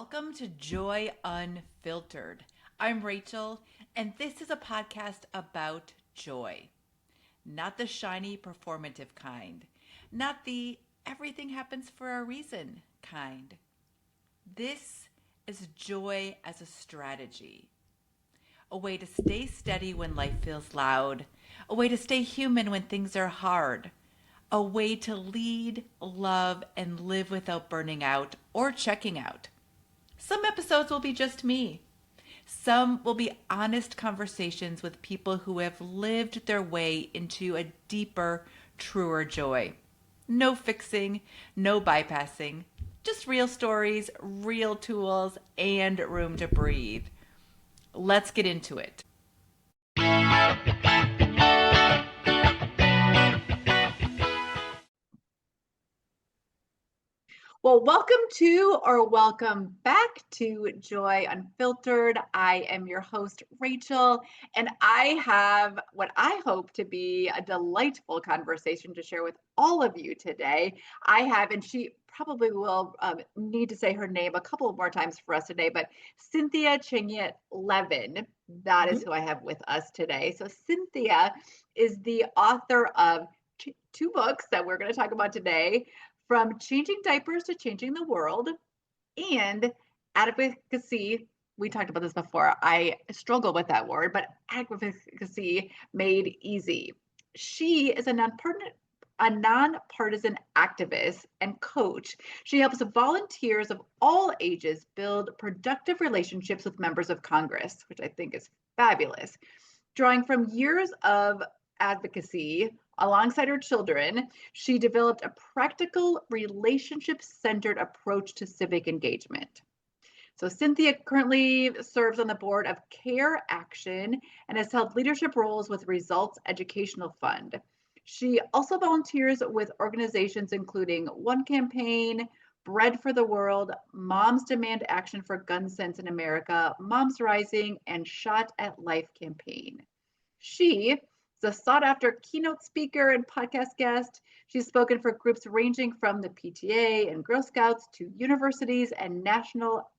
Welcome to Joy Unfiltered. I'm Rachel, and this is a podcast about joy. Not the shiny, performative kind, not the everything happens for a reason kind. This is joy as a strategy, a way to stay steady when life feels loud, a way to stay human when things are hard, a way to lead, love, and live without burning out or checking out. Some episodes will be just me. Some will be honest conversations with people who have lived their way into a deeper, truer joy. No fixing, no bypassing, just real stories, real tools, and room to breathe. Let's get into it. Well, welcome back to Joy Unfiltered. I am your host, Rachel, and I have what I hope to be a delightful conversation to share with all of you today. And she probably will need to say her name a couple more times for us today, but Cynthia Changyit Levin, that is who I have with us today. So Cynthia is the author of two books that we're going to talk about today. From Changing Diapers to Changing the World, and Advocacy. We talked about this before. I struggle with that word, but Advocacy Made Easy. She is a nonpartisan activist and coach. She helps volunteers of all ages build productive relationships with members of Congress, which I think is fabulous. Drawing from years of advocacy alongside her children, she developed a practical, relationship-centered approach to civic engagement. So Cynthia currently serves on the board of Care Action and has held leadership roles with Results Educational Fund. She also volunteers with organizations including One Campaign, Bread for the World, Moms Demand Action for Gun Sense in America, MomsRising, and Shot at Life campaign. She is a sought-after keynote speaker and podcast guest. She's spoken for groups ranging from the PTA and Girl Scouts to universities and national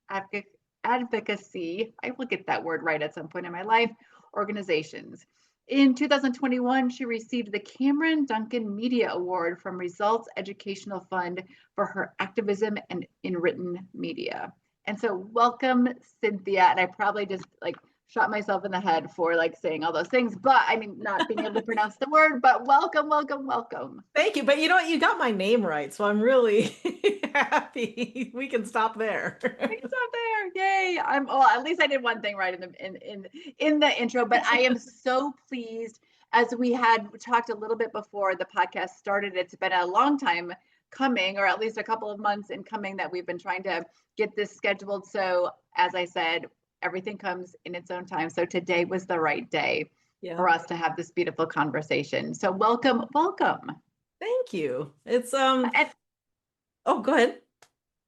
advocacy, I will get that word right at some point in my life, organizations. In 2021, she received the Cameron Duncan Media Award from Results Educational Fund for her activism and in written media. And so welcome, Cynthia. And I probably just shot myself in the head for saying all those things, but I mean, not being able to pronounce the word, but welcome. Thank you. But you know what? You got my name right. So I'm really happy. We can stop there. We can stop there. Yay. At least I did one thing right in the intro, but I am so pleased. As we had talked a little bit before the podcast started, it's been a long time coming, or at least a couple of months in coming, that we've been trying to get this scheduled. So as I said, everything comes in its own time. So today was the right day for us to have this beautiful conversation. So welcome. Thank you. It's oh, go ahead.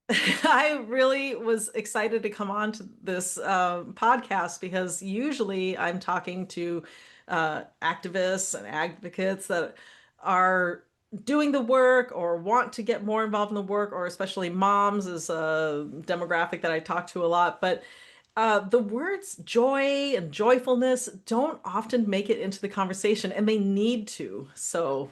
I really was excited to come on to this podcast because usually I'm talking to activists and advocates that are doing the work or want to get more involved in the work, or especially moms is a demographic that I talk to a lot. But the words joy and joyfulness don't often make it into the conversation, and they need to. So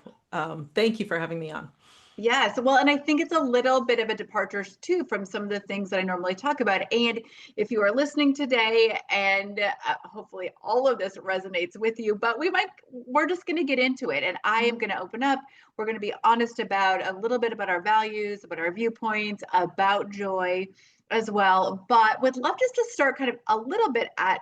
thank you for having me on. Yes, well, and I think it's a little bit of a departure too from some of the things that I normally talk about. And if you are listening today, and hopefully all of this resonates with you, but we're just going to get into it, and I am going to open up. We're going to be honest about a little bit about our values, about our viewpoints, about joy as well. But would love just to start kind of a little bit at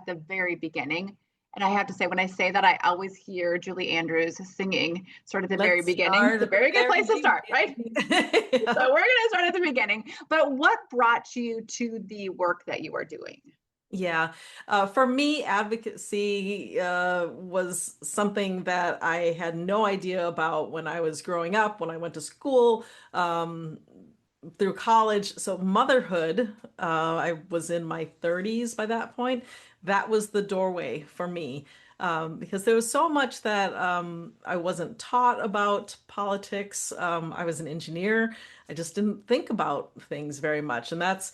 the very beginning. And I have to say, when I say that, I always hear Julie Andrews singing sort of the very beginning. It's a very good place to start, right? Yeah. So we're going to start at the beginning. But what brought you to the work that you are doing? Yeah, for me, advocacy was something that I had no idea about when I was growing up, when I went to school, through college. So motherhood, I was in my 30s by that point. That was the doorway for me, because there was so much that I wasn't taught about politics. I was an engineer. I just didn't think about things very much. And that's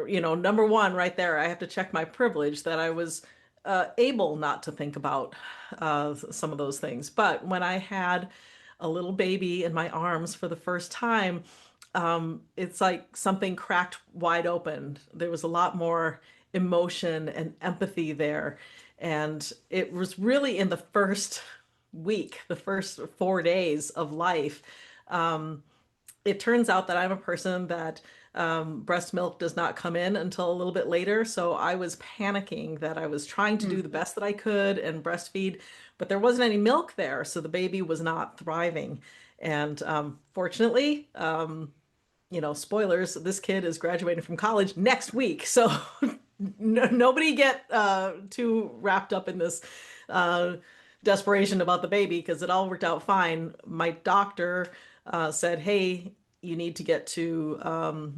number one right there, I have to check my privilege that I was able not to think about some of those things. But when I had a little baby in my arms for the first time, it's like something cracked wide open. There was a lot more emotion and empathy there. And it was really in the first week, the first 4 days of life. Um, it turns out that I'm a person that breast milk does not come in until a little bit later. So I was panicking that I was trying to do the best that I could and breastfeed, but there wasn't any milk there. So the baby was not thriving. And fortunately, spoilers, this kid is graduating from college next week. So nobody get too wrapped up in this desperation about the baby because it all worked out fine. My doctor said, hey, you need to get to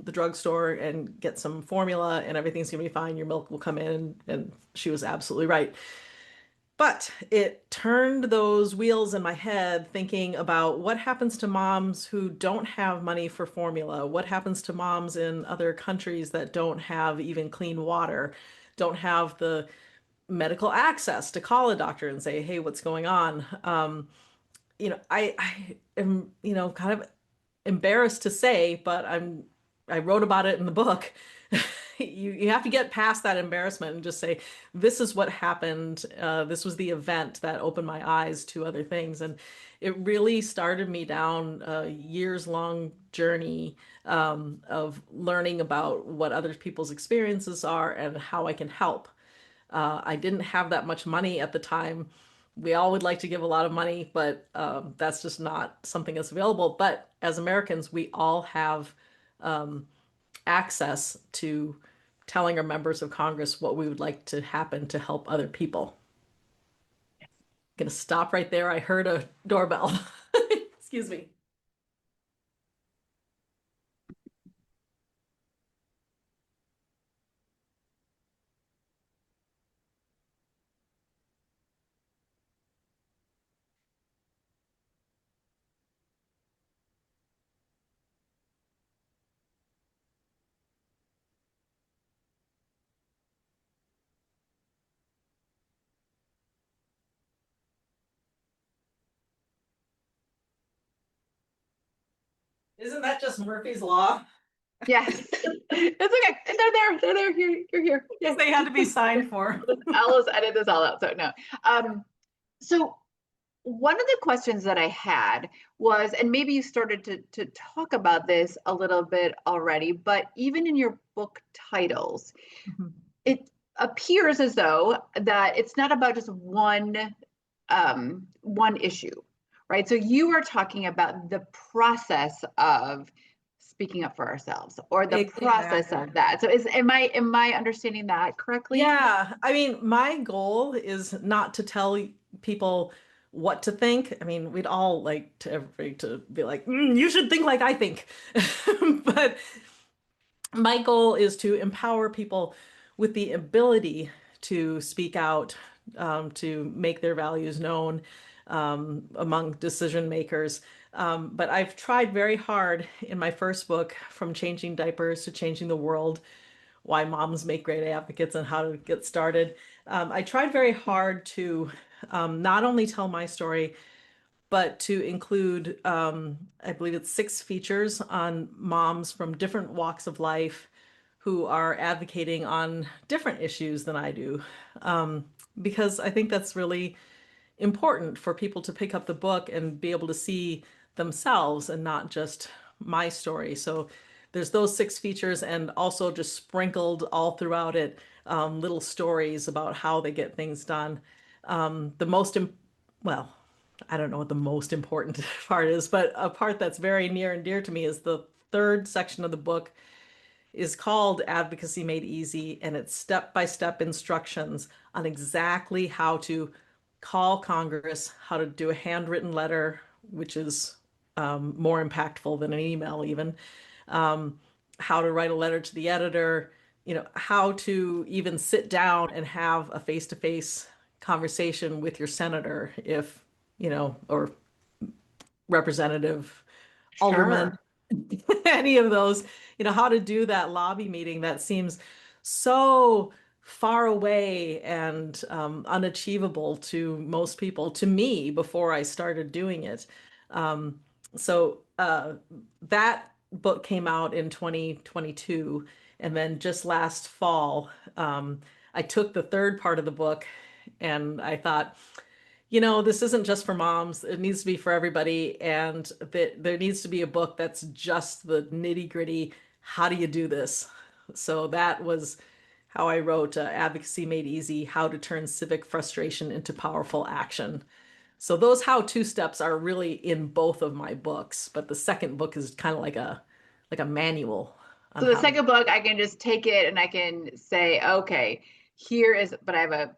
the drugstore and get some formula and everything's going to be fine. Your milk will come in. And she was absolutely right. But it turned those wheels in my head thinking about what happens to moms who don't have money for formula. What happens to moms in other countries that don't have even clean water, don't have the medical access to call a doctor and say, hey, what's going on? I am, kind of embarrassed to say, but I wrote about it in the book. You have to get past that embarrassment and just say, this is what happened. This was the event that opened my eyes to other things. And it really started me down a years-long journey of learning about what other people's experiences are and how I can help. I didn't have that much money at the time. We all would like to give a lot of money, but that's just not something that's available. But as Americans, we all have access to telling our members of Congress what we would like to happen to help other people. Gonna stop right there. I heard a doorbell. Excuse me. Isn't that just Murphy's Law? Yes. It's okay. They're there. They're there. You're here. Yes, they had to be signed for. I'll just edit this all out. So no. So one of the questions that I had was, and maybe you started to talk about this a little bit already, but even in your book titles, it appears as though that it's not about just one issue, right? So you are talking about the process of speaking up for ourselves or the process of that. So am I understanding that correctly? Yeah. I mean, my goal is not to tell people what to think. I mean, we'd all like to everybody to be like, you should think like I think. But my goal is to empower people with the ability to speak out, to make their values known among decision makers. But I've tried very hard in my first book, From Changing Diapers to Changing the World, Why Moms Make Great Advocates and How to Get Started. I tried very hard to not only tell my story, but to include, I believe it's 6 features on moms from different walks of life who are advocating on different issues than I do. Because I think that's really important for people to pick up the book and be able to see themselves and not just my story. So there's those 6 features and also just sprinkled all throughout it, little stories about how they get things done. Well, I don't know what the most important part is, but a part that's very near and dear to me is the 3rd section of the book is called Advocacy Made Easy, and it's step-by-step instructions on exactly how to call Congress, how to do a handwritten letter, which is more impactful than an email even, how to write a letter to the editor, how to even sit down and have a face-to-face conversation with your senator if, or representative, alderman, any of those, how to do that lobby meeting that seems so far away and unachievable to most people, to me, before I started doing it. Um, so that book came out in 2022. And then just last fall, I took the third part of the book and I thought, this isn't just for moms. It needs to be for everybody. And that there needs to be a book that's just the nitty gritty. How do you do this? So that was how I wrote Advocacy Made Easy, How to Turn Civic Frustration into Powerful Action. So those how-to steps are really in both of my books, but the second book is kind of like a manual on So the how to. second book, I can just take it and I can say, okay, here is, but I have a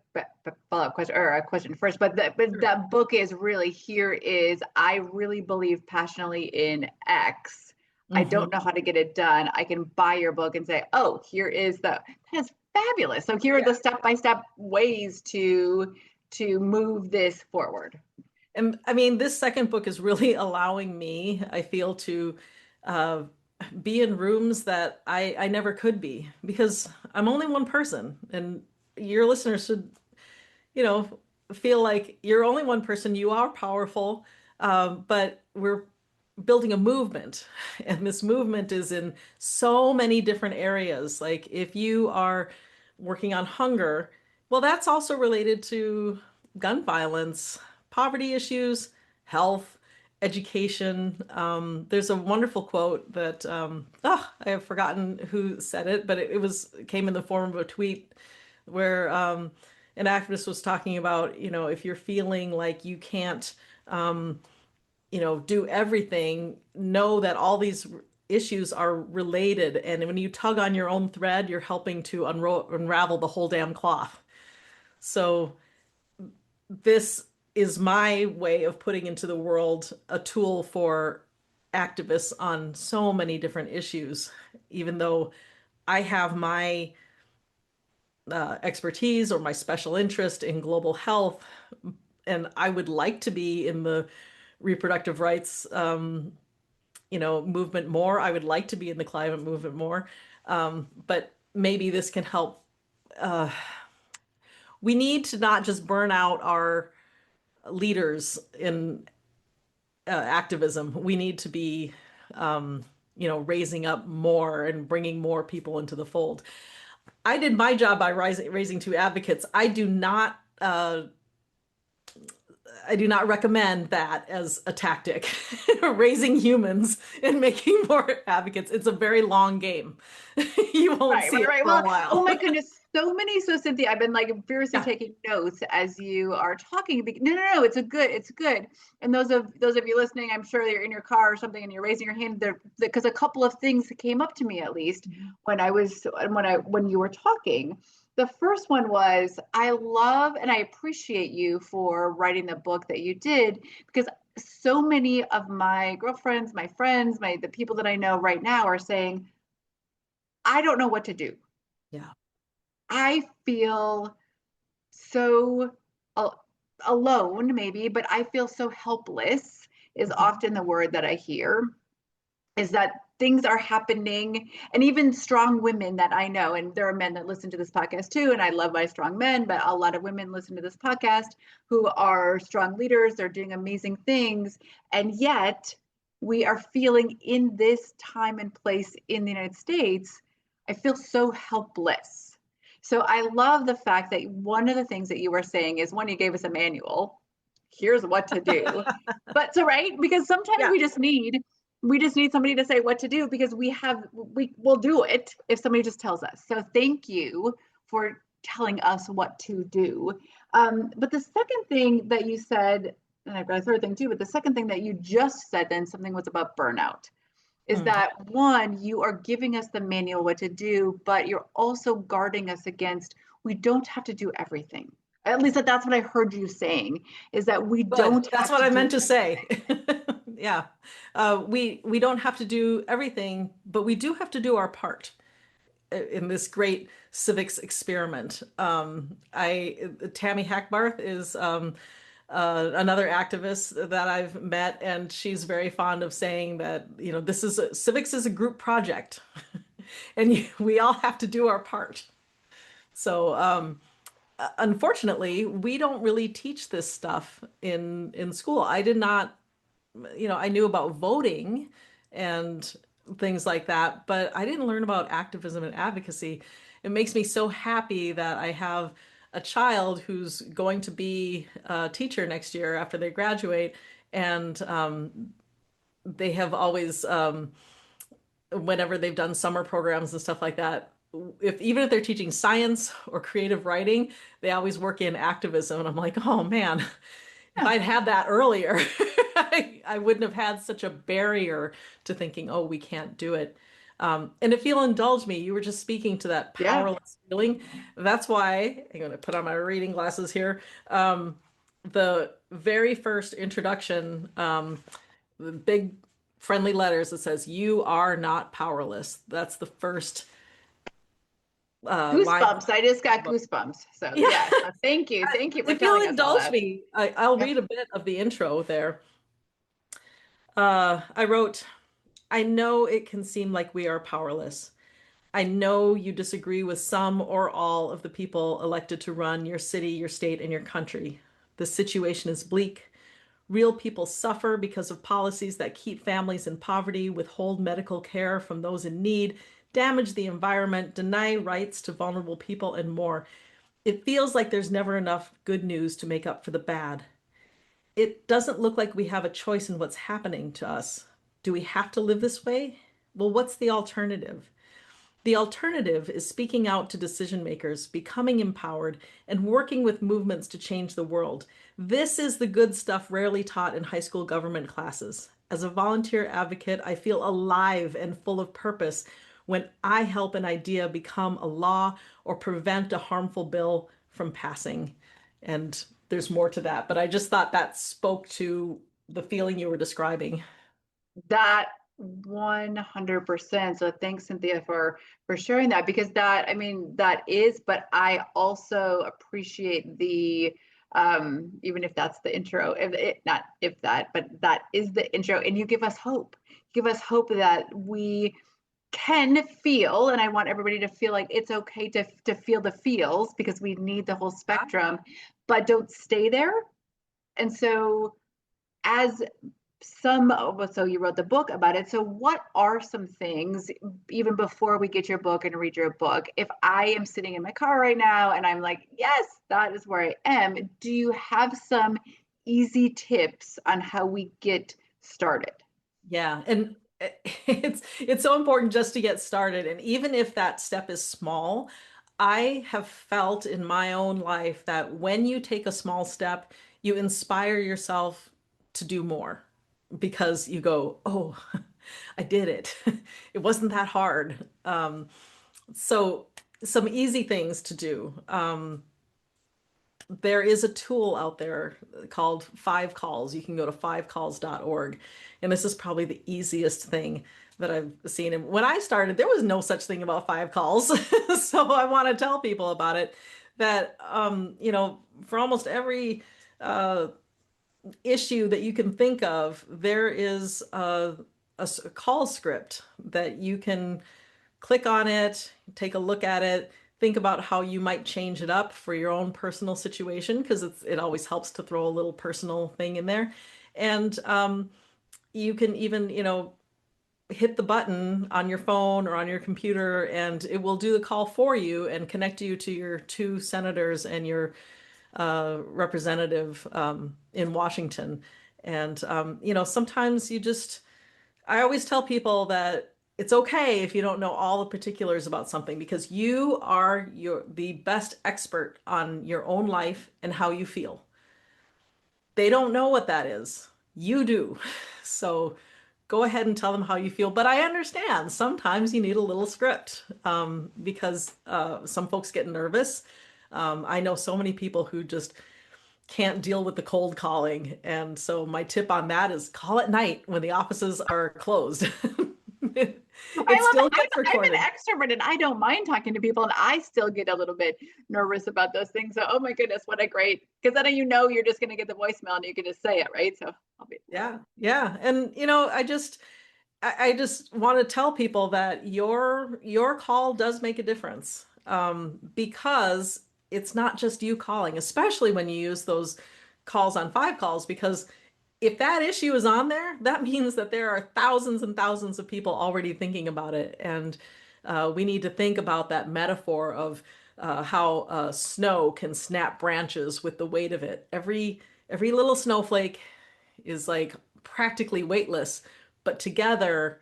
follow-up question or a question first, but that book is really, here is, I really believe passionately in X. I don't Mhm. know how to get it done. I can buy your book and say, oh, here is that's fabulous. So here are the step-by-step ways to move this forward. And I mean, this second book is really allowing me, I feel, to uh, be in rooms that I never could be because I'm only one person, and your listeners should, you know, feel like you're only one person. You are powerful, but we're building a movement, and this movement is in so many different areas. Like if you are working on hunger, well, that's also related to gun violence, poverty issues, health, education. There's a wonderful quote that I have forgotten who said it, but it came in the form of a tweet where an activist was talking about, if you're feeling like you can't, do everything, know that all these issues are related. And when you tug on your own thread, you're helping to unravel the whole damn cloth. So this is my way of putting into the world a tool for activists on so many different issues, even though I have my expertise or my special interest in global health, and I would like to be in the reproductive rights, movement more. I would like to be in the climate movement more, but maybe this can help. Uh, we need to not just burn out our leaders in activism. We need to be, raising up more and bringing more people into the fold. I did my job by raising two advocates. I do not recommend that as a tactic. Raising humans and making more advocates. It's a very long game. You won't see it Right. for a Well, oh while. my goodness, so many. So Cynthia, I've been like furiously Yeah. taking notes as you are talking. No, it's good. And those of you listening, I'm sure you're in your car or something, and you're raising your hand there because a couple of things came up to me at least when you were talking. The first one was, I love and I appreciate you for writing the book that you did, because so many of my girlfriends, my friends, the people that I know right now are saying, I don't know what to do. Yeah. I feel so alone, maybe, but I feel so helpless, is Mhm. often the word that I hear, is that things are happening. And even strong women that I know, and there are men that listen to this podcast too, and I love my strong men, but a lot of women listen to this podcast who are strong leaders. They're doing amazing things. And yet, we are feeling in this time and place in the United States, I feel so helpless. So I love the fact that one of the things that you were saying is, one, you gave us a manual. Here's what to do. But so, right, because sometimes Yeah. we just need somebody to say what to do, because we will do it if somebody just tells us. So thank you for telling us what to do. But the second thing that you said, and I've got a third thing too, but the second thing that you just said, then something was about burnout, is Mhm. that one, you are giving us the manual what to do, but you're also guarding us against, we don't have to do everything. At least that's what I heard you saying, is that we Good. don't That's have what to I do meant to say. everything. Yeah. We don't have to do everything, but we do have to do our part in this great civics experiment. Tammy Hackbarth is another activist that I've met, and she's very fond of saying that, civics is a group project, and we all have to do our part. So, unfortunately, we don't really teach this stuff in school. I did not, I knew about voting and things like that, but I didn't learn about activism and advocacy. It makes me so happy that I have a child who's going to be a teacher next year after they graduate, and they have always, whenever they've done summer programs and stuff like that, even if they're teaching science or creative writing, they always work in activism. And I'm like, oh man, if I'd had that earlier, I wouldn't have had such a barrier to thinking, oh, we can't do it. And if you'll indulge me, you were just speaking to that powerless feeling. That's why I'm going to put on my reading glasses here. The very first introduction, the big friendly letters that says, "You are not powerless." That's the first goosebumps. I just got goosebumps. So yeah, thank you for if you'll telling us all indulge that. me, I'll read a bit of the intro there. I wrote, "I know it can seem like we are powerless. I know you disagree with some or all of the people elected to run your city, your state, and your country. The situation is bleak. Real people suffer because of policies that keep families in poverty, withhold medical care from those in need, damage the environment, deny rights to vulnerable people, and more. It feels like there's never enough good news to make up for the bad. It doesn't look like we have a choice in what's happening to us. Do we have to live this way? Well, what's the alternative? The alternative is speaking out to decision makers, becoming empowered, and working with movements to change the world. This is the good stuff rarely taught in high school government classes. As a volunteer advocate, I feel alive and full of purpose when I help an idea become a law or prevent a harmful bill from passing." And there's more to that, but I just thought that spoke to the feeling you were describing. That 100%. So thanks, Cynthia, for sharing that, because that, I mean, that is, but I also appreciate the even if that's the intro, not if that, but that is the intro, and you give us hope. Give us hope that we can feel, and I want everybody to feel like it's okay to feel the feels, because we need the whole spectrum, but don't stay there. And so as so you wrote the book about it. So what are some things, even before we get your book and read your book, if I am sitting in my car right now and I'm like, yes, that is where I am, do you have some easy tips on how we get started? Yeah, and it's so important just to get started. And even if that step is small, I have felt in my own life that when you take a small step, you inspire yourself to do more because you go, oh, I did it. It wasn't that hard. So some easy things to do. There is a tool out there called 5Calls. You can go to fivecalls.org. And this is probably the easiest thing that I've seen. And when I started, there was no such thing about 5Calls. So I want to tell people about it, that, for almost every issue that you can think of, there is a call script that you can click on it, take a look at it, think about how you might change it up for your own personal situation, because it always helps to throw a little personal thing in there. And you can even, hit the button on your phone or on your computer, and it will do the call for you and connect you to your two senators and your representative in Washington. And, sometimes I always tell people that it's okay if you don't know all the particulars about something, because you are the best expert on your own life and how you feel. They don't know what that is. You do. So go ahead and tell them how you feel. But I understand sometimes you need a little script, because some folks get nervous. I know so many people who just can't deal with the cold calling. And so my tip on that is call at night when the offices are closed. It still gets I'm an recorded. extrovert and I don't mind talking to people, and I still get a little bit nervous about those things. So, oh my goodness, what a great, because then you're just going to get the voicemail and you can just say it, right? So I'll be. Yeah, yeah. And I just want to tell people that your call does make a difference, because it's not just you calling, especially when you use those calls on five calls, because if that issue is on there, that means that there are thousands and thousands of people already thinking about it. And we need to think about that metaphor of how snow can snap branches with the weight of it. Every little snowflake is like practically weightless, but together,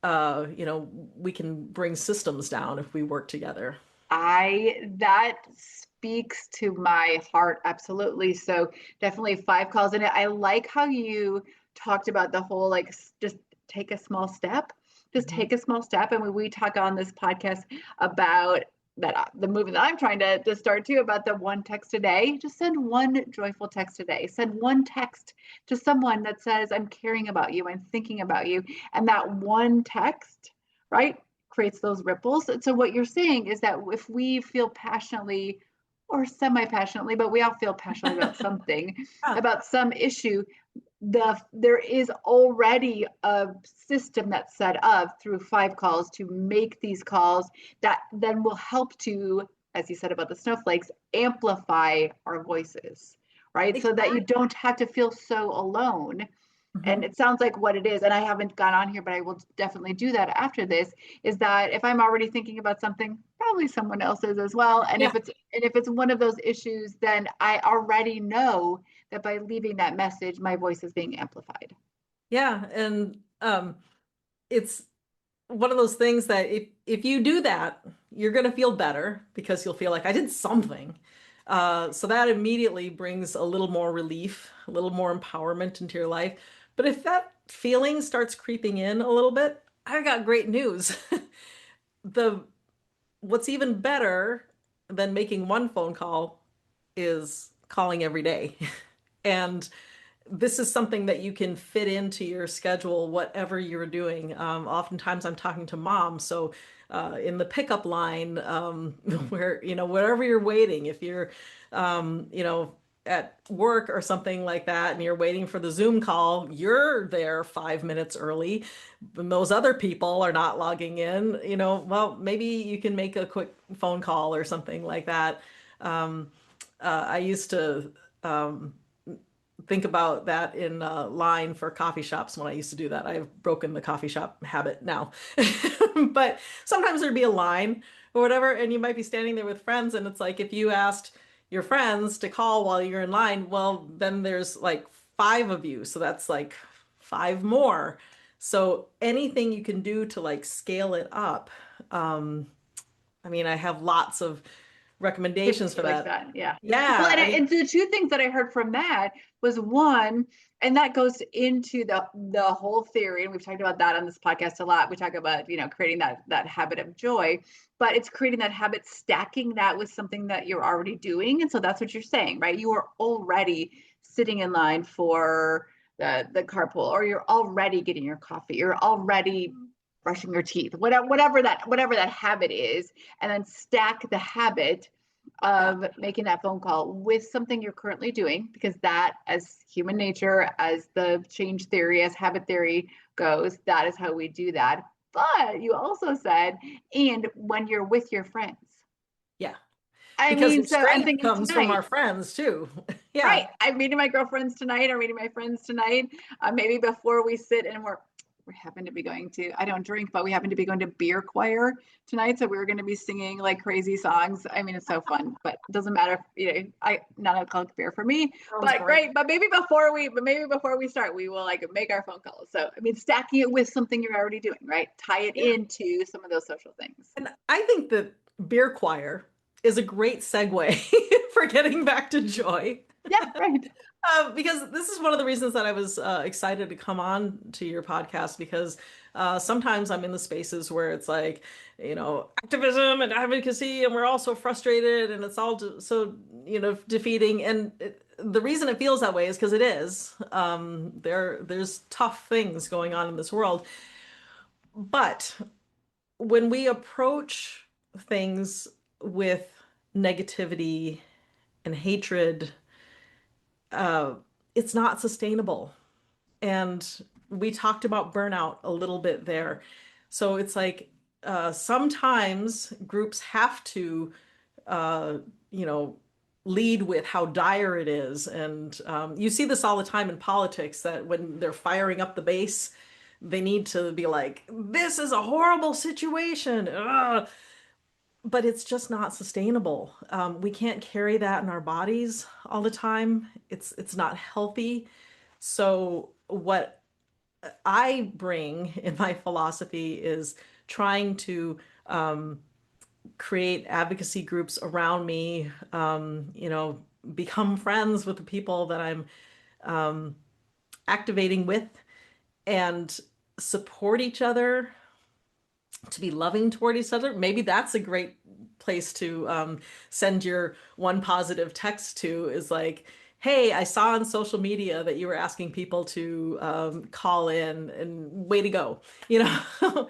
we can bring systems down if we work together. That speaks to my heart, absolutely. So definitely five calls in it. I like how you talked about the whole like just take a small step. Just take a small step. And when we talk on this podcast about that the movement that I'm trying to start too, about the one text a day, just send one joyful text a day. Send one text to someone that says, I'm caring about you, I'm thinking about you. And that one text, right, creates those ripples. And so what you're saying is that if we feel passionately or semi-passionately, but we all feel passionately about something, Yeah. about some issue, there is already a system that's set up through five calls to make these calls that then will help to, as you said about the snowflakes, amplify our voices, right? So that you don't have to feel so alone. And Mhm. it sounds like what it is, and I haven't got on here, but I will definitely do that after this, is that if I'm already thinking about something, probably someone else is as well. And Yeah. if it's one of those issues, then I already know that by leaving that message, my voice is being amplified. Yeah. And it's one of those things that if you do that, you're going to feel better because you'll feel like I did something. So that immediately brings a little more relief, a little more empowerment into your life. But if that feeling starts creeping in a little bit, I've got great news. The What's even better than making one phone call is calling every day. And this is something that you can fit into your schedule, whatever you're doing. Oftentimes I'm talking to moms. So in the pickup line, where, wherever you're waiting, if you're, at work or something like that, and you're waiting for the Zoom call, you're there 5 minutes early, and those other people are not logging in, well, maybe you can make a quick phone call or something like that. I used to, think about that in line for coffee shops when I used to do that. I've broken the coffee shop habit now. But sometimes there'd be a line or whatever, and you might be standing there with friends, and it's like if you asked your friends to call while you're in line, well, then there's like five of you. So that's like five more. So anything you can do to like scale it up. Um, I have lots of recommendations Tips for like that. that, yeah. Well, Yeah, and the two things that I heard from that was one, and that goes into the whole theory, and we've talked about that on this podcast a lot. We talk about creating that habit of joy, but it's creating that habit, stacking that with something that you're already doing, and so that's what you're saying, right? You are already sitting in line for the carpool, or you're already getting your coffee, you're already brushing your teeth, whatever that habit is, and then stack the habit yeah, of making that phone call with something you're currently doing, because that, as human nature, as the change theory, as habit theory goes, that is how we do that. But you also said, and when you're with your friends. yeah. I Because mean, your so I'm strength thinking comes from tonight, our friends too. right? Yeah. I'm meeting my girlfriends tonight. I'm meeting my friends tonight. Maybe before we sit, and we happen to be going to, I don't drink, but we happen to be going to beer choir tonight. So we were going to be singing like crazy songs. I mean, it's so fun, but it doesn't matter if, non-alcoholic beer for me, Sounds but great. great. But maybe before we start, we will like make our phone calls. So, I mean, stacking it with something you're already doing, right? Tie it Yeah. into some of those social things. And I think that beer choir is a great segue for getting back to joy. Yeah, right. Because this is one of the reasons that I was excited to come on to your podcast, because sometimes I'm in the spaces where it's like, activism and advocacy, and we're all so frustrated, and it's all so, defeating. And the reason it feels that way is because it is. There's tough things going on in this world. But when we approach things with negativity and hatred, uh, it's not sustainable. And we talked about burnout a little bit there. So it's like sometimes groups have to, uh, you know, lead with how dire it is. And you see this all the time in politics that when they're firing up the base, they need to be like, this is a horrible situation. Ugh. But it's just not sustainable. We can't carry that in our bodies all the time. It's not healthy. So what I bring in my philosophy is trying to create advocacy groups around me, become friends with the people that I'm activating with and support each other, to be loving toward each other. Maybe that's a great place to send your one positive text to is like, hey, I saw on social media that you were asking people to call in and way to go. You know,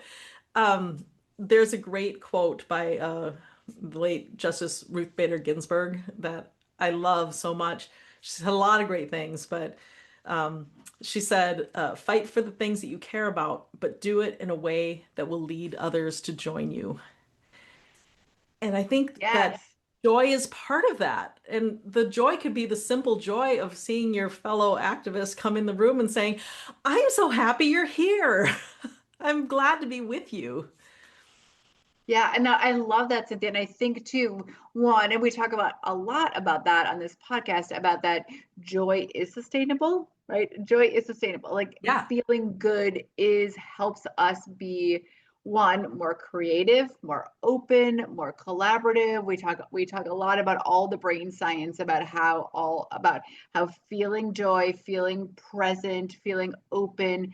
there's a great quote by the late Justice Ruth Bader Ginsburg that I love so much. She said a lot of great things, but she said, fight for the things that you care about, but do it in a way that will lead others to join you. And I think that Yes. joy is part of that. And the joy could be the simple joy of seeing your fellow activists come in the room and saying, I'm so happy you're here. I'm glad to be with you. Yeah, and I love that, Cynthia. And I think too, one, and we talk about a lot about that on this podcast, about that joy is sustainable, right? Joy is sustainable. Like Yeah. feeling good is helps us be one, more creative, more open, more collaborative. We talk a lot about all the brain science about how feeling joy, feeling present, feeling open,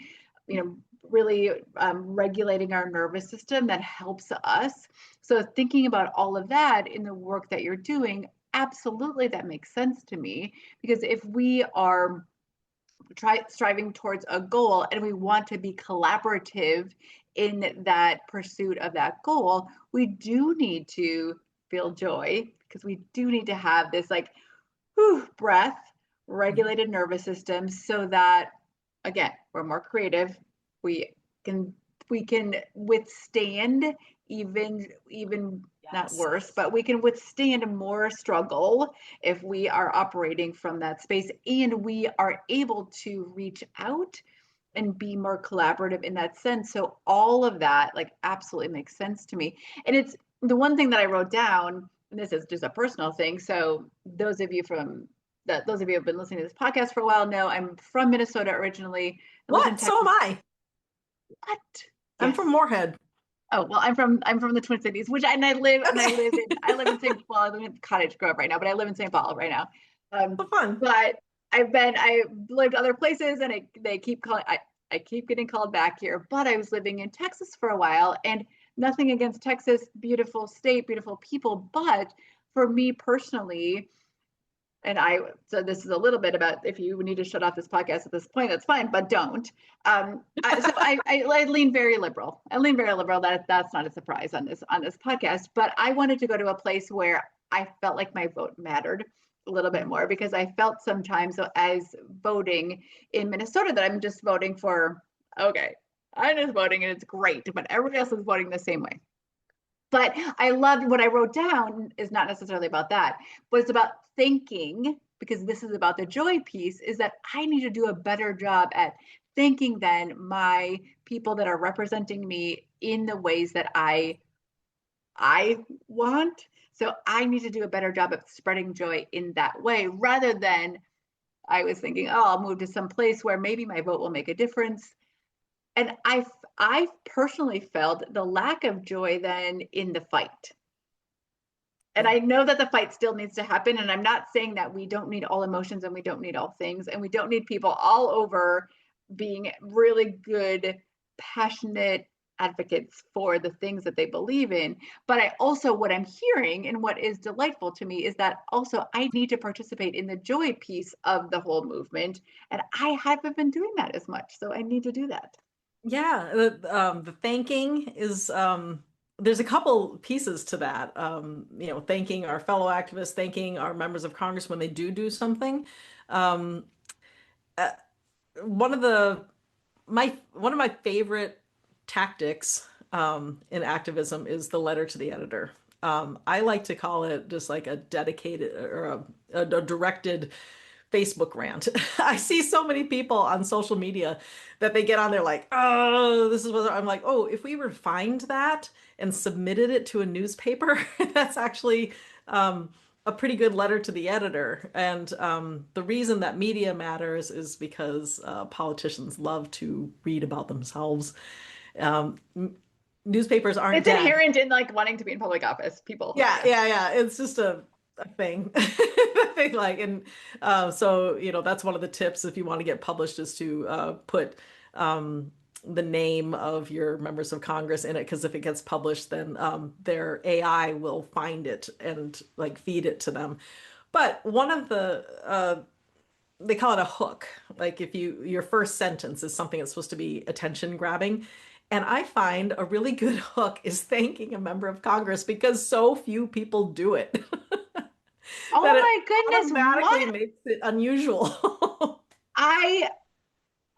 you know, really regulating our nervous system that helps us. So thinking about all of that in the work that you're doing, absolutely that makes sense to me. Because if we are striving towards a goal and we want to be collaborative in that pursuit of that goal, we do need to feel joy, because we do need to have this like breath, regulated nervous system, so that again we're more creative. We can we can withstand even not Yes. worse, but we can withstand more struggle if we are operating from that space, and we are able to reach out and be more collaborative in that sense. So all of that like absolutely makes sense to me. And it's the one thing that I wrote down, and this is just a personal thing. So those of you who have been listening to this podcast for a while know I'm from Minnesota originally. I lived in What? So am Texas. I. What? I'm Yes. from Moorhead. Oh well, I'm from the Twin Cities, which Okay. I live in St. Paul. I live in Cottage Grove right now, but I live in St. Paul right now. So fun. But I lived other places, and they keep calling. I keep getting called back here. But I was living in Texas for a while, and nothing against Texas, beautiful state, beautiful people, but for me personally, and so this is a little bit about, if you need to shut off this podcast at this point, that's fine, but don't. I lean very liberal. I lean very liberal. That's not a surprise on this podcast. But I wanted to go to a place where I felt like my vote mattered a little bit more, because I felt sometimes as voting in Minnesota that I'm just voting for, okay, I'm just voting and it's great, but everybody else is voting the same way. But I loved what I wrote down is not necessarily about that, but it's about thinking, because this is about the joy piece, is that I need to do a better job at thinking than my people that are representing me in the ways that I want. So I need to do a better job of spreading joy in that way, rather than I was thinking, oh, I'll move to some place where maybe my vote will make a difference. And I personally felt the lack of joy then in the fight. And Yeah. I know that the fight still needs to happen. And I'm not saying that we don't need all emotions and we don't need all things, and we don't need people all over being really good, passionate advocates for the things that they believe in. But I also, what I'm hearing and what is delightful to me is that also I need to participate in the joy piece of the whole movement. And I haven't been doing that as much. So I need to do that. Yeah, the thanking is there's a couple pieces to that. Thanking our fellow activists, thanking our members of Congress when they do something. Um, uh, one of the one of my favorite tactics in activism is the letter to the editor. I like to call it just like a dedicated or a directed Facebook rant. I see so many people on social media that they get on there like, oh, this is what I'm like, oh, if we refined that and submitted it to a newspaper, that's actually a pretty good letter to the editor. And the reason that media matters is because politicians love to read about themselves. Um, Newspapers aren't It's dead. inherent in like wanting to be in public office, people. Yeah. It's just a thing. They like, and so that's one of the tips if you want to get published is to put the name of your members of Congress in it, because if it gets published, then their AI will find it and like feed it to them. But one of the they call it a hook. Like if your first sentence is something that's supposed to be attention grabbing. And I find a really good hook is thanking a member of Congress because so few people do it Oh that it my goodness, automatically what? makes it unusual. I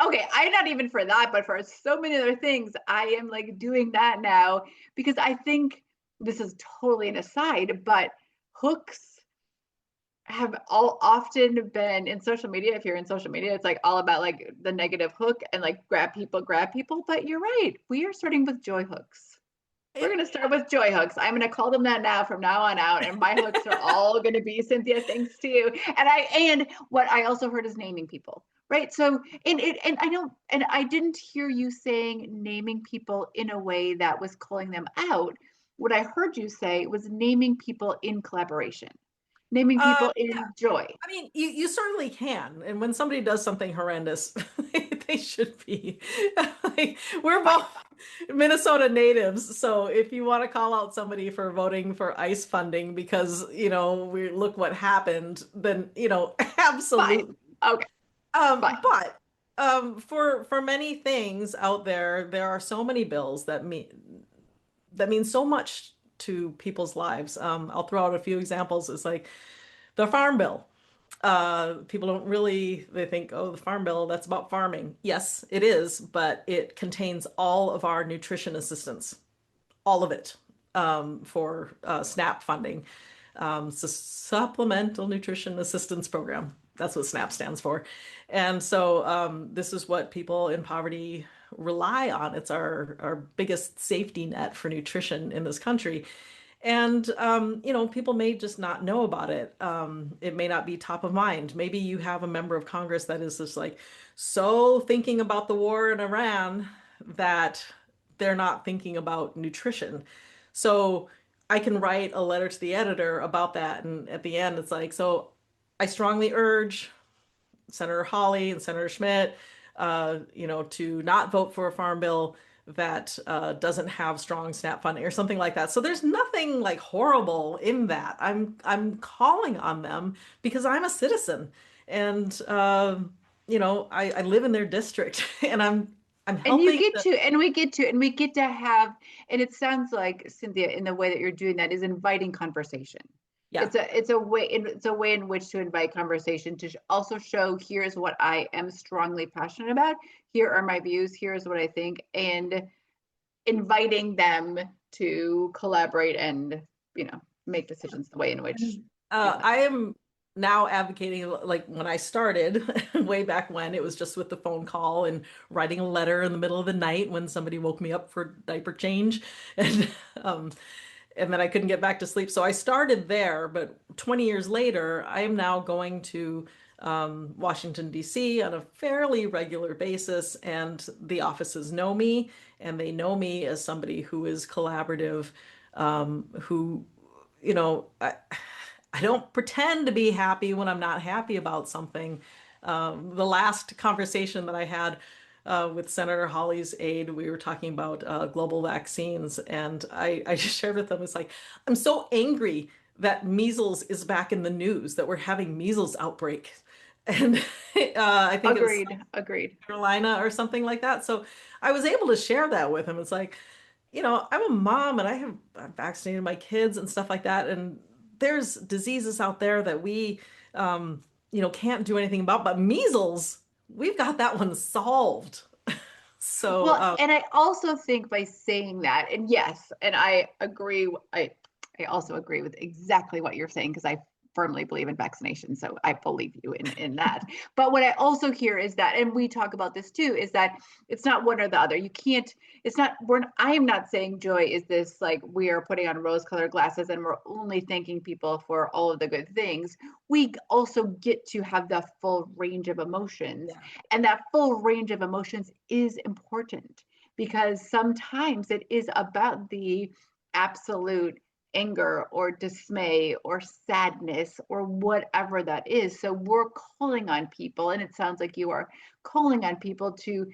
okay, I'm not even for that, but for so many other things, I am like doing that now because I think this is totally an aside, but hooks have all often been in social media. If you're in social media, it's like all about like the negative hook and like grab people. But you're right. We are starting with joy hooks. We're going to start with joy hooks. I'm going to call them that now from now on out. And my hooks are all going to be Cynthia, thanks to you. And what I also heard is naming people, right? So, and I didn't hear you saying naming people in a way that was calling them out. What I heard you say was naming people in collaboration, naming people Yeah. in joy. I mean, you certainly can. And when somebody does something horrendous, they should be. Like, we're Fine. both Minnesota natives. So if you want to call out somebody for voting for ICE funding because, we look what happened, then, Fine. absolutely. Okay. Fine. But for many things out there, there are so many bills that mean so much to people's lives. I'll throw out a few examples. It's like the Farm Bill. People don't really, they think, oh, the Farm Bill, that's about farming. Yes, it is, but it contains all of our nutrition assistance, all of it, for SNAP funding. Supplemental Nutrition Assistance Program. That's what SNAP stands for. And so this is what people in poverty rely on. It's our biggest safety net for nutrition in this country. And people may just not know about it. It may not be top of mind. Maybe you have a member of Congress that is just like so thinking about the war in Iran that they're not thinking about nutrition. So I can write a letter to the editor about that. And at the end, it's like, so I strongly urge Senator Hawley and Senator Schmidt, to not vote for a farm bill that doesn't have strong SNAP funding or something like that. So there's nothing like horrible in that. I'm calling on them because I'm a citizen, and I live in their district, and I'm And you helping. get to, and we get to have, and it sounds like Cynthia, in the way that you're doing that, is inviting conversation. Yeah. It's a way in which to invite conversation to also show here's what I am strongly passionate about. Here are my views. Here's what I think, and inviting them to collaborate and make decisions the way in which you want. I am now advocating, like when I started way back when, it was just with the phone call and writing a letter in the middle of the night when somebody woke me up for diaper change. And um, and then I couldn't get back to sleep. So I started there, but 20 years later, I am now going to Washington, D.C. on a fairly regular basis, and the offices know me, and they know me as somebody who is collaborative, who, I don't pretend to be happy when I'm not happy about something. The last conversation that I had with Senator Hawley's aide, we were talking about global vaccines, and I just shared with them, it's like, I'm so angry that measles is back in the news, that we're having measles outbreak. and I think it was Agreed. Carolina or something like that. So I was able to share that with him. It's like, I'm a mom and I've vaccinated my kids and stuff like that. And there's diseases out there that we, can't do anything about, but measles, we've got that one solved. So, Well, and I also think by saying that, and yes, and I agree, I also agree with exactly what you're saying because I firmly believe in vaccination. So I believe you in that. But what I also hear is that, and we talk about this too, is that it's not one or the other. You can't, it's not, I am not saying joy is this like we are putting on rose colored glasses and we're only thanking people for all of the good things. We also get to have the full range of emotions. yeah. And that full range of emotions is important because sometimes it is about the absolute anger or dismay or sadness or whatever that is. So we're calling on people, and it sounds like you are calling on people to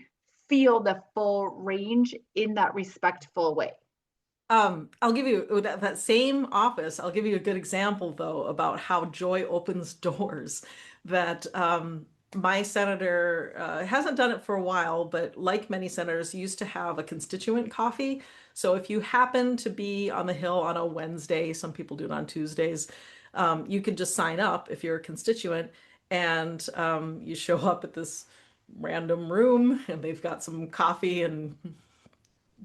feel the full range in that respectful way. I'll give you that same office. I'll give you a good example though about how joy opens doors. That my senator hasn't done it for a while, but like many senators, used to have a constituent coffee. So if you happen to be on the Hill on a Wednesday, some people do it on Tuesdays, you can just sign up if you're a constituent, and you show up at this random room, and they've got some coffee and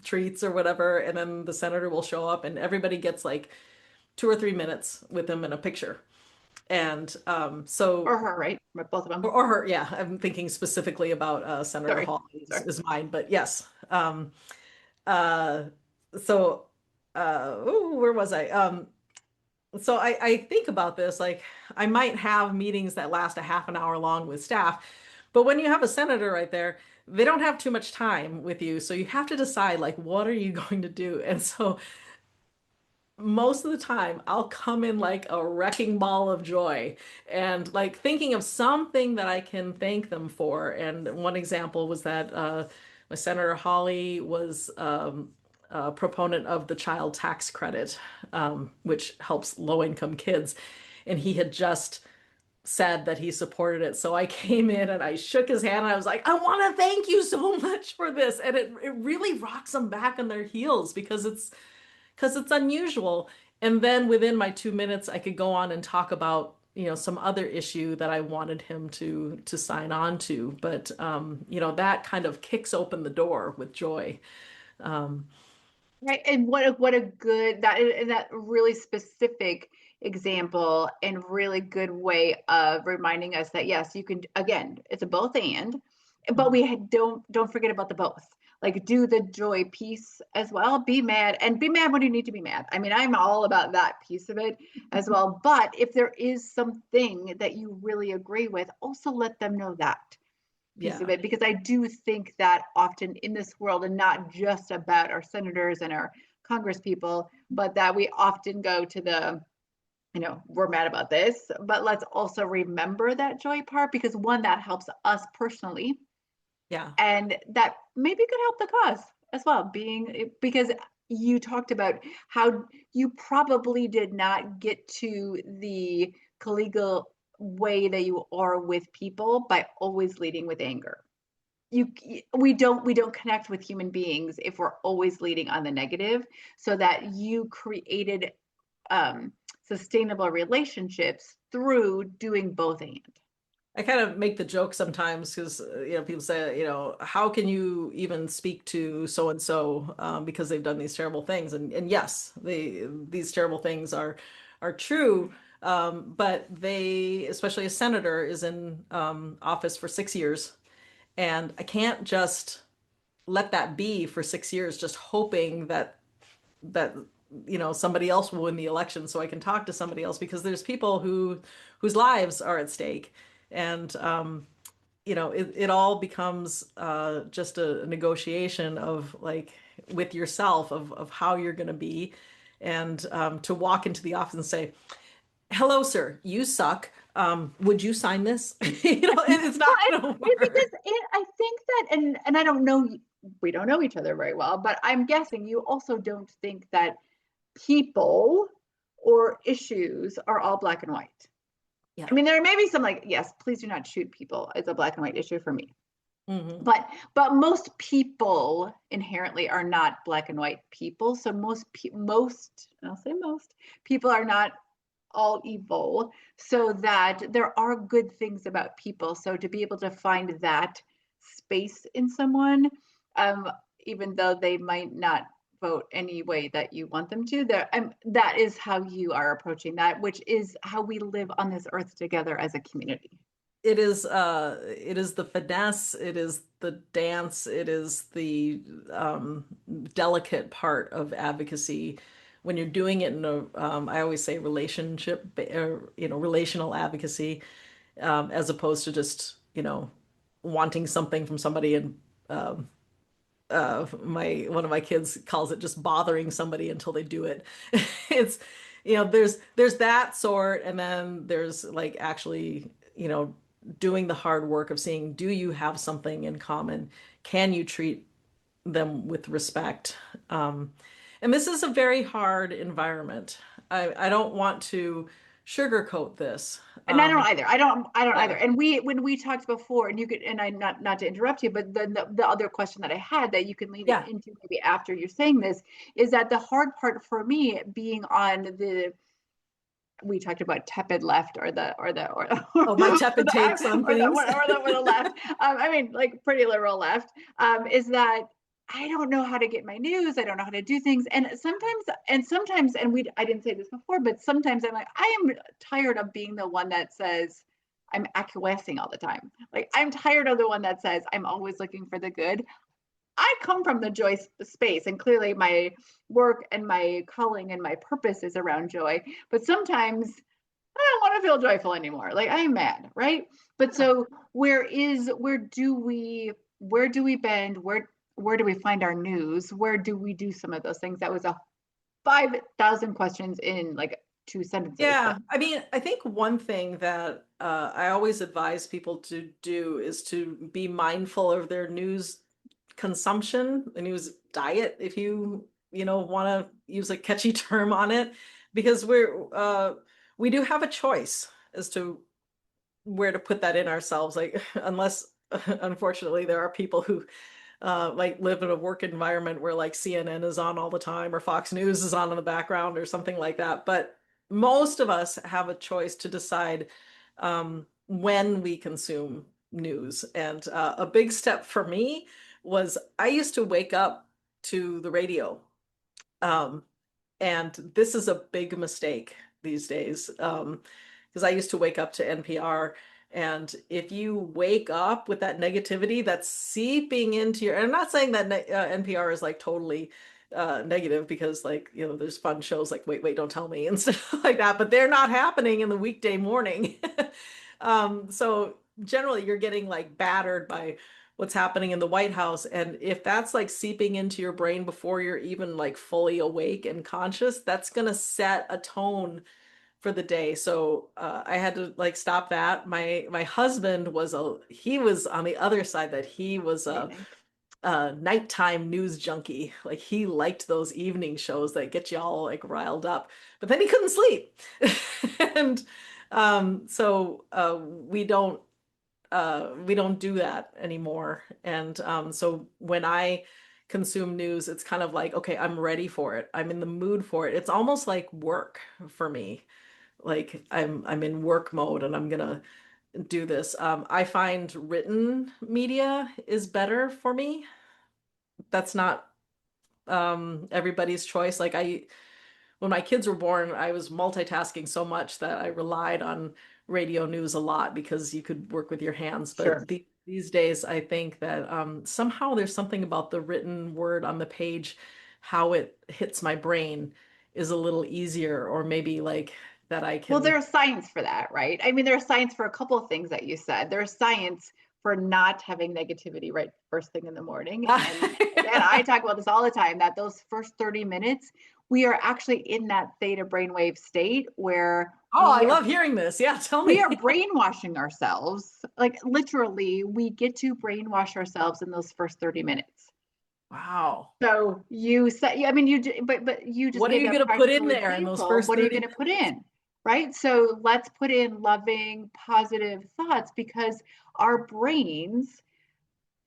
treats or whatever, and then the senator will show up, and everybody gets like 2 or 3 minutes with him in a picture. And Or her, right? Both of them. or her, yeah, I'm thinking specifically about Senator Sorry. Hall Sorry. is mine, but yes. Uh, so ooh, where was I? So I think about this, like I might have meetings that last a half an hour long with staff, but when you have a senator right there, they don't have too much time with you. So you have to decide like what are you going to do? And so most of the time I'll come in like a wrecking ball of joy and like thinking of something that I can thank them for. And one example was that my Senator Hawley was a proponent of the child tax credit, which helps low-income kids. And he had just said that he supported it. So I came in and I shook his hand and I was like, I want to thank you so much for this. And it really rocks them back on their heels because it's unusual. And then within my 2 minutes, I could go on and talk about, some other issue that I wanted him to sign on to. But that kind of kicks open the door with joy. Right. And what a good that really specific example and really good way of reminding us that yes, you can again, it's a both and, but we don't forget about the both. Like do the joy piece as well. Be mad and be mad when you need to be mad. I mean, I'm all about that piece of it as well. But if there is something that you really agree with, also let them know that piece of Yeah. it because I do think that often in this world, and not just about our senators and our Congress people, but that we often go to the, we're mad about this, but let's also remember that joy part because one, that helps us personally, Yeah. and that maybe could help the cause as well. Being because you talked about how you probably did not get to the collegial way that you are with people by always leading with anger. We don't connect with human beings if we're always leading on the negative, so that you created sustainable relationships through doing both and. I kind of make the joke sometimes because people say, how can you even speak to so and so because they've done these terrible things? And yes, these terrible things are true. But they, especially a senator, is in office for 6 years, and I can't just let that be for 6 years, just hoping that somebody else will win the election so I can talk to somebody else because there's people whose lives are at stake. And it all becomes just a negotiation of like with yourself of how you're going to be, and to walk into the office and say, hello sir, you suck, would you sign this? It's not Well, going to because work. I think that, and I don't know, we don't know each other very well, but I'm guessing you also don't think that people or issues are all black and white. Yeah. I mean, there may be some like, yes, please do not shoot people. It's a black and white issue for me. Mm-hmm. But most people inherently are not black and white people. So most, I'll say most people are not all evil, so that there are good things about people. So to be able to find that space in someone, even though they might not vote any way that you want them to, that is how you are approaching that, which is how we live on this earth together as a community. It is the finesse, it is the dance, it is the delicate part of advocacy when you're doing it in a I always say relationship or, relational advocacy, as opposed to just, wanting something from somebody and one of my kids calls it just bothering somebody until they do it. It's, there's that sort, and then there's like actually, doing the hard work of seeing, do you have something in common? Can you treat them with respect? And this is a very hard environment. I don't want to sugarcoat this. And I don't either. I don't Yeah. either. And when we talked before, and you could, and I not to interrupt you, but then the other question that I had that you can lead Yeah. into maybe after you're saying this is that the hard part for me being on we talked about tepid left or Oh, my tepid takes on things. or the left. I mean, like pretty liberal left, is that I don't know how to get my news. I don't know how to do things. And sometimes, I didn't say this before, but sometimes I'm like, I am tired of being the one that says I'm acquiescing all the time. Like I'm tired of the one that says I'm always looking for the good. I come from the joy space, and clearly my work and my calling and my purpose is around joy. But sometimes I don't want to feel joyful anymore. Like I'm mad, right? But so where do we bend? Where do we find our news? Where do we do some of those things? That was a 5,000 questions in like 2 sentences. Yeah, I mean, I think one thing that I always advise people to do is to be mindful of their news consumption, the news diet, if want to use a catchy term on it, because we do have a choice as to where to put that in ourselves. Like, unless unfortunately there are people who like live in a work environment where like CNN is on all the time or Fox News is on in the background or something like that. But most of us have a choice to decide when we consume news. And a big step for me was I used to wake up to the radio. And this is a big mistake these days, because I used to wake up to NPR. And if you wake up with that negativity that's seeping into and I'm not saying that NPR is like totally negative, because like, there's fun shows like Wait, Don't Tell Me and stuff like that, but they're not happening in the weekday morning. So generally you're getting like battered by what's happening in the White House. And if that's like seeping into your brain before you're even like fully awake and conscious, that's going to set a tone for the day. So I had to like stop that. My husband he was on the other side, that he was a nighttime news junkie. Like he liked those evening shows that get you all like riled up, but then he couldn't sleep. And so we don't do that anymore. And so when I consume news, it's kind of like, okay, I'm ready for it. I'm in the mood for it. It's almost like work for me. Like I'm in work mode and I'm gonna do this. I find written media is better for me. That's not everybody's choice. Like when my kids were born, I was multitasking so much that I relied on radio news a lot because you could work with your hands. Sure. But these days, I think that somehow there's something about the written word on the page, how it hits my brain is a little easier, or maybe like that I can. Well, there's science for that, right? I mean, there's science for a couple of things that you said. There's science for not having negativity right first thing in the morning. And I talk about this all the time, that those first 30 minutes, we are actually in that theta brainwave state where I love hearing this. Yeah, tell me. We are brainwashing ourselves. Like literally, we get to brainwash ourselves in those first 30 minutes. Wow. So you said, I mean, but you just what are you going to put in there in those first 30 What are you going to put in? right? So let's put in loving, positive thoughts, because our brains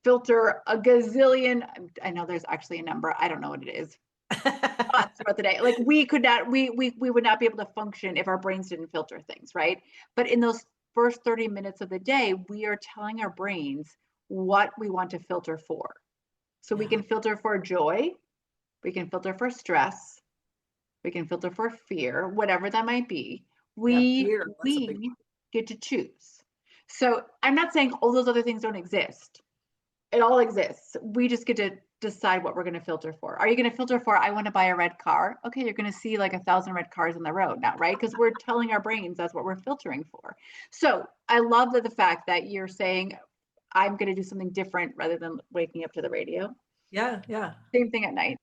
filter a gazillion. I know there's actually a number, I don't know what it is, thoughts throughout the day. Like we would not be able to function if our brains didn't filter things, right? But in those first 30 minutes of the day, we are telling our brains what we want to filter for. So we can filter for joy, we can filter for stress, we can filter for fear, whatever that might be. We Fear, that's a big one. get to choose. So I'm not saying all those other things don't exist. It all exists. We just get to decide what we're going to filter for. Are you going to filter for, I want to buy a red car? Okay, you're going to see like 1,000 red cars on the road now, right? Because we're telling our brains that's what we're filtering for. So I love the fact that you're saying, I'm going to do something different rather than waking up to the radio. Yeah, yeah. Same thing at night.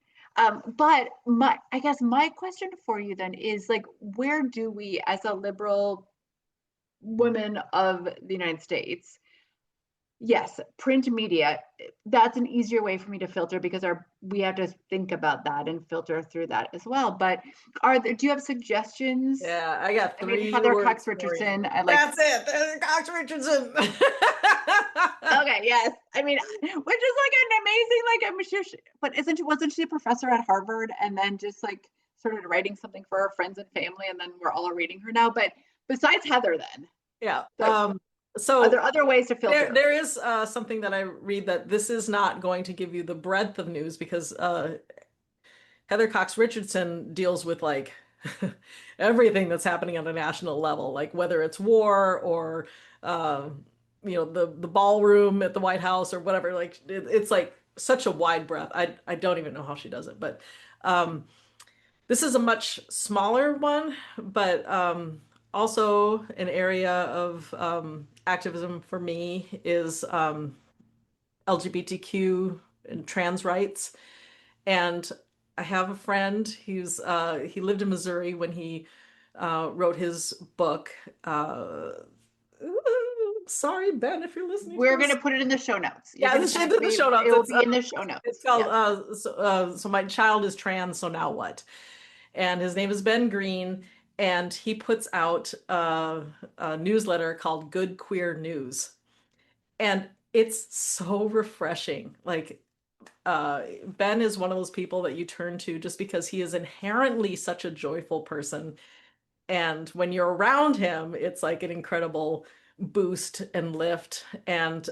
But I guess my question for you then is like, where do we, as a liberal woman of the United States, yes, print media, that's an easier way for me to filter, because we have to think about that and filter through that as well. But do you have suggestions? Yeah, I got three. I mean, Heather words Cox for you. Richardson. That's it. Heather Cox Richardson. Okay, yes. I mean, which is like an amazing, like, I'm sure but wasn't she a professor at Harvard and then just like started writing something for her friends and family, and then we're all reading her now? But besides Heather then, Yeah. so are there other ways to filter? There is something that I read, that this is not going to give you the breadth of news, because Heather Cox Richardson deals with like everything that's happening on a national level, like whether it's war or the ballroom at the White House or whatever. Like it's like such a wide breadth. I don't even know how she does it, but this is a much smaller one, but also an area of activism for me is LGBTQ and trans rights. And I have a friend he lived in Missouri when he wrote his book. Sorry, Ben, if you're listening. We're going to put it in the show notes. Yeah, it's in the show notes. It will be in the show notes. It's called So My Child is Trans, So Now What? And his name is Ben Green, and he puts out a newsletter called Good Queer News. And it's so refreshing. Like Ben is one of those people that you turn to just because he is inherently such a joyful person. And when you're around him, it's like an incredible boost and lift. And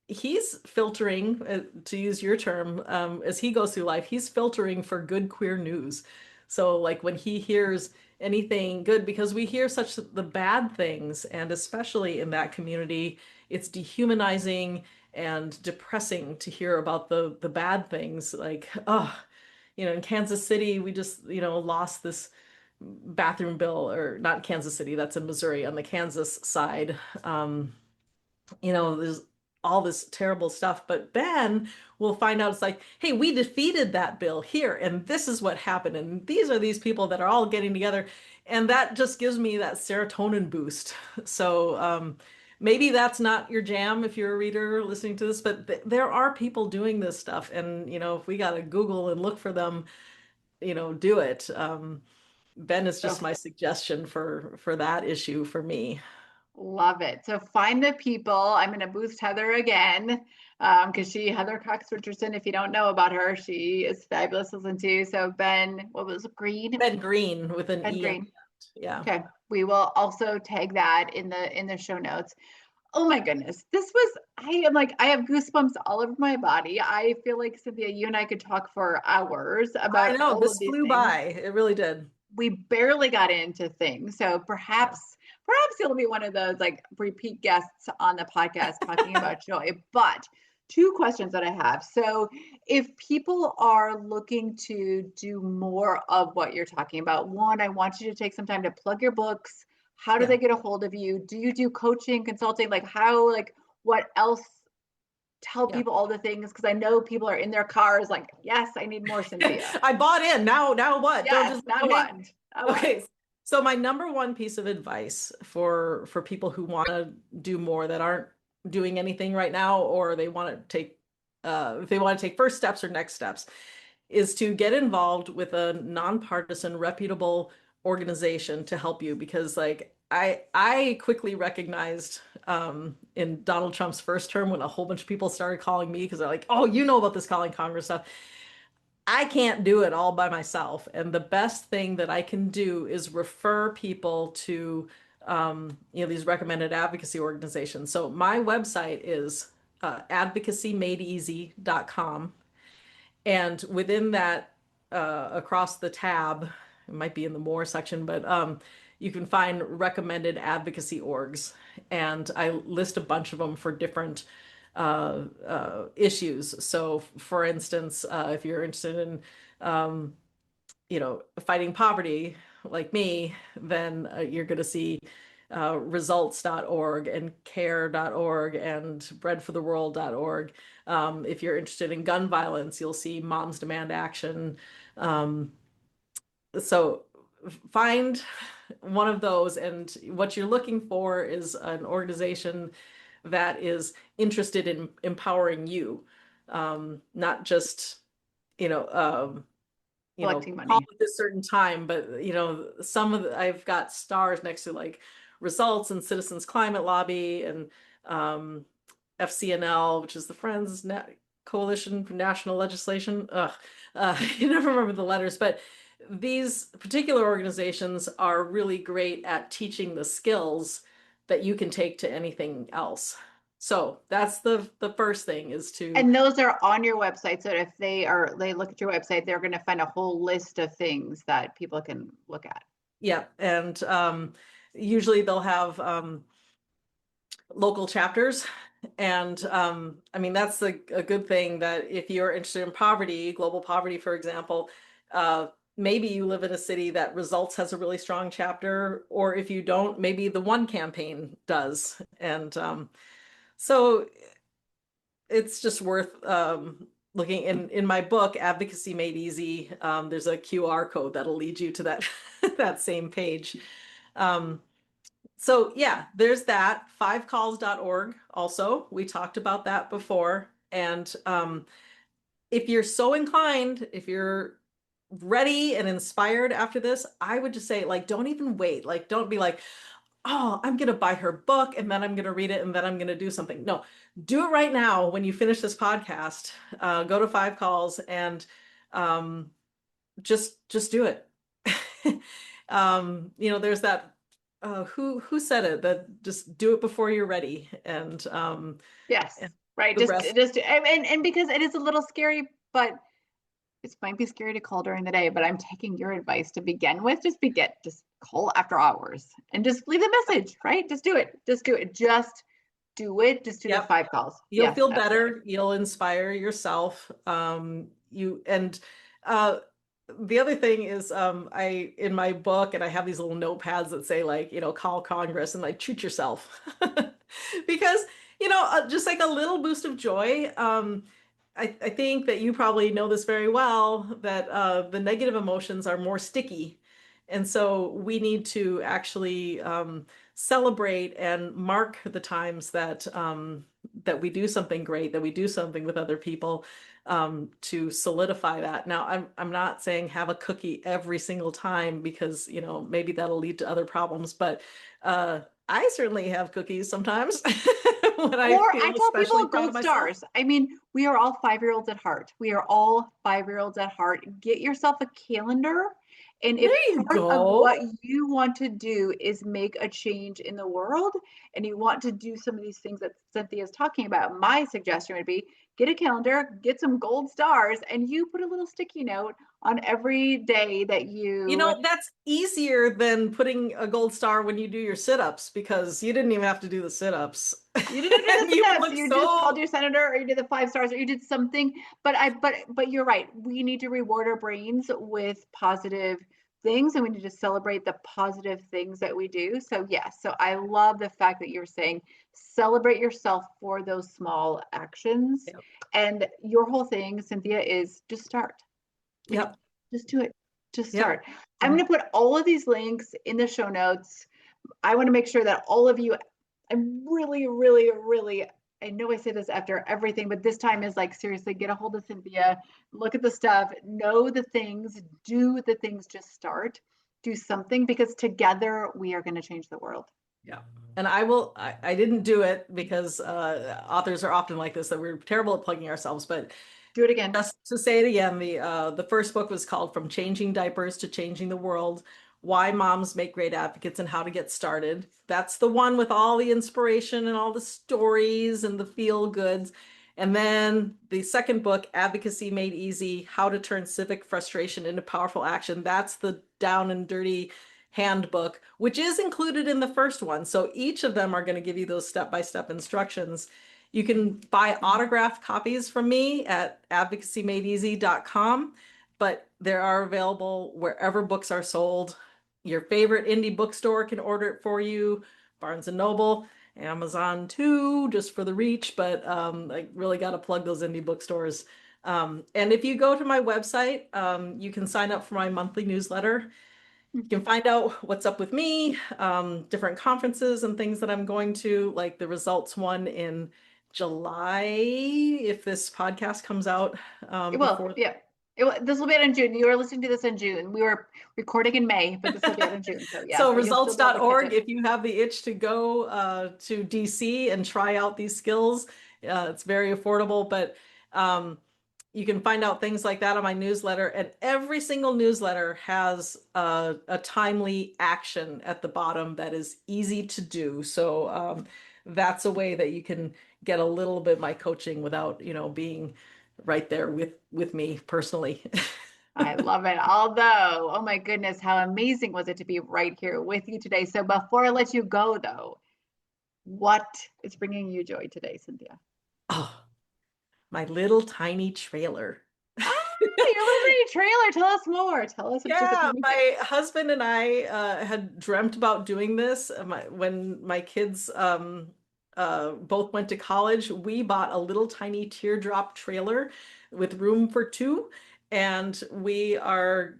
he's filtering, to use your term, as he goes through life, he's filtering for good queer news. So like when he hears anything good, because we hear such the bad things, and especially in that community, it's dehumanizing and depressing to hear about the bad things. Like, oh, in Kansas City, we just, lost this bathroom bill, or not Kansas City, that's in Missouri, on the Kansas side. There's all this terrible stuff, but Ben will find out, it's like, hey, we defeated that bill here, and this is what happened, and these are these people that are all getting together, and that just gives me that serotonin boost. So maybe that's not your jam if you're a reader listening to this, but there are people doing this stuff, and if we got to Google and look for them, do it. Ben is just my suggestion for that issue for me. Love it. So find the people. I'm going to boost Heather again, because Heather Cox Richardson, if you don't know about her, she is fabulous to listen to. So Ben, what was it, Green? Ben Green with an Ben E. Green. Yeah. Okay. We will also tag that in the show notes. Oh my goodness. I have goosebumps all over my body. I feel like, Cynthia, you and I could talk for hours about I know, all this of these flew things. by. It really did. We barely got into things. So perhaps you'll be one of those like repeat guests on the podcast talking about joy. But two questions that I have. So if people are looking to do more of what you're talking about, one, I want you to take some time to plug your books. How do they get a hold of you? Do you do coaching, consulting? What else? Tell people all the things, because I know people are in their cars like, yes, I need more, Cynthia. I bought in. Now what? Yes, now what? Okay. So my number one piece of advice for people who want to do more, that aren't doing anything right now, or they want to take if they want to take first steps or next steps, is to get involved with a nonpartisan, reputable organization to help you, because like I quickly recognized in Donald Trump's first term, when a whole bunch of people started calling me because they're like, oh, you know about this calling Congress stuff. I can't do it all by myself. And the best thing that I can do is refer people to, these recommended advocacy organizations. So my website is advocacymadeeasy.com. And within that, across the tab, it might be in the more section, but you can find recommended advocacy orgs. And I list a bunch of them for different issues. So, for instance, if you're interested in, fighting poverty like me, then you're going to see results.org and care.org and breadfortheworld.org. If you're interested in gun violence, you'll see Moms Demand Action. So find one of those, and what you're looking for is an organization that is interested in empowering you, not just, collecting money. call at a certain time, but some of I've got stars next to like Results and Citizens Climate Lobby and FCNL, which is the Friends Coalition for National Legislation. You never remember the letters, but these particular organizations are really great at teaching the skills that you can take to anything else. So that's the first thing, is to. And those are on your website. So if they look at your website, they're going to find a whole list of things that people can look at. Yeah. And usually they'll have local chapters. And I mean, that's a good thing, that if you're interested in poverty, global poverty, for example, maybe you live in a city that Results has a really strong chapter, or if you don't, maybe the One campaign does. And so it's just worth looking. In my book, Advocacy Made Easy, there's a QR code that'll lead you to that that same page. So yeah, there's that. 5calls.org also. We talked about that before. And if you're so inclined, if you're ready and inspired after this, I would just say, like, don't even wait. Like, don't be like, oh, I'm going to buy her book and then I'm going to read it and then I'm going to do something. No, do it right now. When you finish this podcast, go to 5 calls and just do it. There's that, who said it, that just do it before you're ready. And yes, and right. And because it is a little scary, but it might be scary to call during the day, but I'm taking your advice to begin with. Just call after hours and just leave a message, right? Just do it. Just do it. Just do it. Just do the 5 calls. You'll feel better. You'll inspire yourself. The other thing is, in my book, and I have these little notepads that say, like, call Congress, and like, treat yourself. Because, just like a little boost of joy. I think that you probably know this very well, that the negative emotions are more sticky. And so we need to actually celebrate and mark the times that that we do something great, that we do something with other people, to solidify that. Now, I'm not saying have a cookie every single time, because maybe that'll lead to other problems. But I certainly have cookies sometimes. I tell people gold stars. I mean, we are all 5-year-olds at heart. We are all 5-year-olds at heart. Get yourself a calendar. And if part of what you want to do is make a change in the world, and you want to do some of these things that Cynthia is talking about, my suggestion would be get a calendar, get some gold stars, and you put a little sticky note on every day that you. That's easier than putting a gold star when you do your sit-ups, because you didn't even have to do the sit-ups. You didn't do the sit-ups. You just called your senator, or you did the 5 stars, or you did something. But you're right. We need to reward our brains with positive things, and we need to celebrate the positive things that we do. So yes, so I love the fact that you're saying celebrate yourself for those small actions. Yep. And your whole thing, Cynthia, is just start. Yep. Just do it. Just start. Yep. I'm going to put all of these links in the show notes. I want to make sure that all of you, I'm really, really, really, I know I say this after everything, but this time is like, seriously, get a hold of Cynthia, look at the stuff, know the things, do the things, just start. do something, because together we are going to change the world. Yeah. And I didn't do it because authors are often like this, that we're terrible at plugging ourselves, but do it again. Just to say it again, the first book was called From Changing Diapers to Changing the World: Why Moms Make Great Advocates and How to Get Started. That's the one with all the inspiration and all the stories and the feel goods. And then the second book, Advocacy Made Easy: How to Turn Civic Frustration into Powerful Action. That's the down and dirty handbook, which is included in the first one. So each of them are going to give you those step-by-step instructions. You can buy autographed copies from me at advocacymadeeasy.com, but they are available wherever books are sold. Your favorite indie bookstore can order it for you, Barnes & Noble, Amazon too, just for the reach, but I really got to plug those indie bookstores. And if you go to my website, you can sign up for my monthly newsletter. You can find out what's up with me, different conferences and things that I'm going to, like the results one in July, if this podcast comes out. It will, yeah. This will be out in June. You are listening to this in June. We were recording in May, but this will be out in June. So yeah. So results.org, if you have the itch to go to DC and try out these skills, it's very affordable, but you can find out things like that on my newsletter, and every single newsletter has a timely action at the bottom that is easy to do. So that's a way that you can get a little bit of my coaching without, being right there with me personally. I love it. Although, oh my goodness, how amazing was it to be right here with you today. So before I let you go though, what is bringing you joy today, Cynthia? Oh, my little tiny trailer. Your little tiny trailer. Tell us more. Tell us. Yeah, my husband and I had dreamt about doing this when my kids both went to college. We bought a little tiny teardrop trailer with room for two, and we are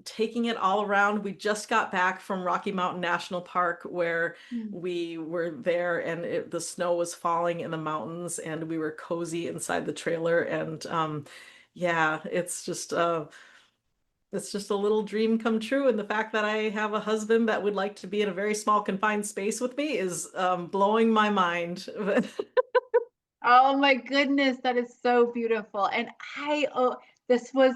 taking it all around. We just got back from Rocky Mountain National Park, where we were there, and the snow was falling in the mountains, and we were cozy inside the trailer. And yeah, it's just a little dream come true. And the fact that I have a husband that would like to be in a very small confined space with me is blowing my mind. Oh my goodness, that is so beautiful. And this was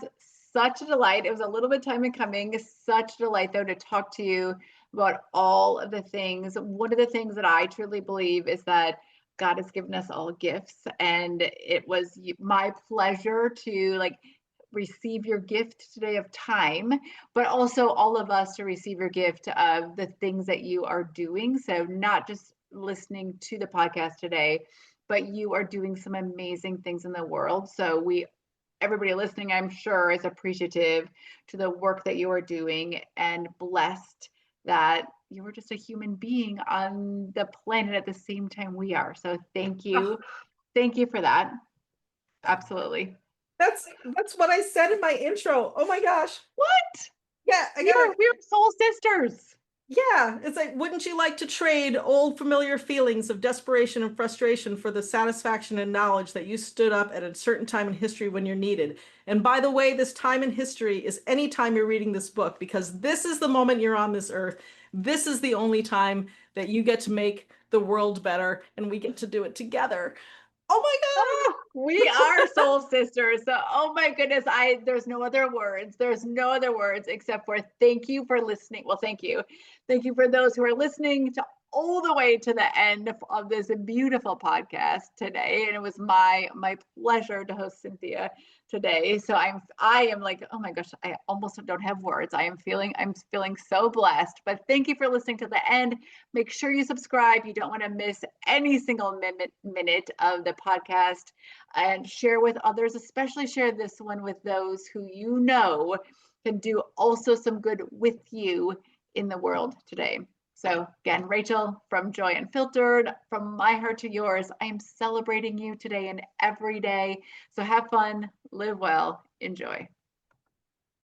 such a delight. It was a little bit time in coming. Such a delight though to talk to you about all of the things. One of the things that I truly believe is that God has given us all gifts, and it was my pleasure to receive your gift today of time, but also all of us to receive your gift of the things that you are doing. So not just listening to the podcast today, but you are doing some amazing things in the world. So everybody listening, I'm sure, is appreciative to the work that you are doing, and blessed that you are just a human being on the planet at the same time we are. So thank you. Thank you for that. Absolutely. That's what I said in my intro. Oh my gosh. What? Yeah, we're soul sisters. Yeah, it's like, wouldn't you like to trade old familiar feelings of desperation and frustration for the satisfaction and knowledge that you stood up at a certain time in history when you're needed? And by the way, this time in history is any time you're reading this book, because this is the moment you're on this earth. This is the only time that you get to make the world better, and we get to do it together. Oh my God. We are soul sisters. So, oh my goodness, there's no other words. There's no other words except for thank you for listening. Well, thank you. Thank you for those who are listening to all the way to the end of this beautiful podcast today. And it was my pleasure to host Cynthia today. So I am like, oh my gosh, I almost don't have words. I'm feeling so blessed. But thank you for listening to the end. Make sure you subscribe. You don't want to miss any single minute of the podcast, and share with others, especially share this one with those who you know can do also some good with you in the world today. So again, Rachel from Joy Unfiltered, from my heart to yours, I am celebrating you today and every day. So have fun, live well, enjoy.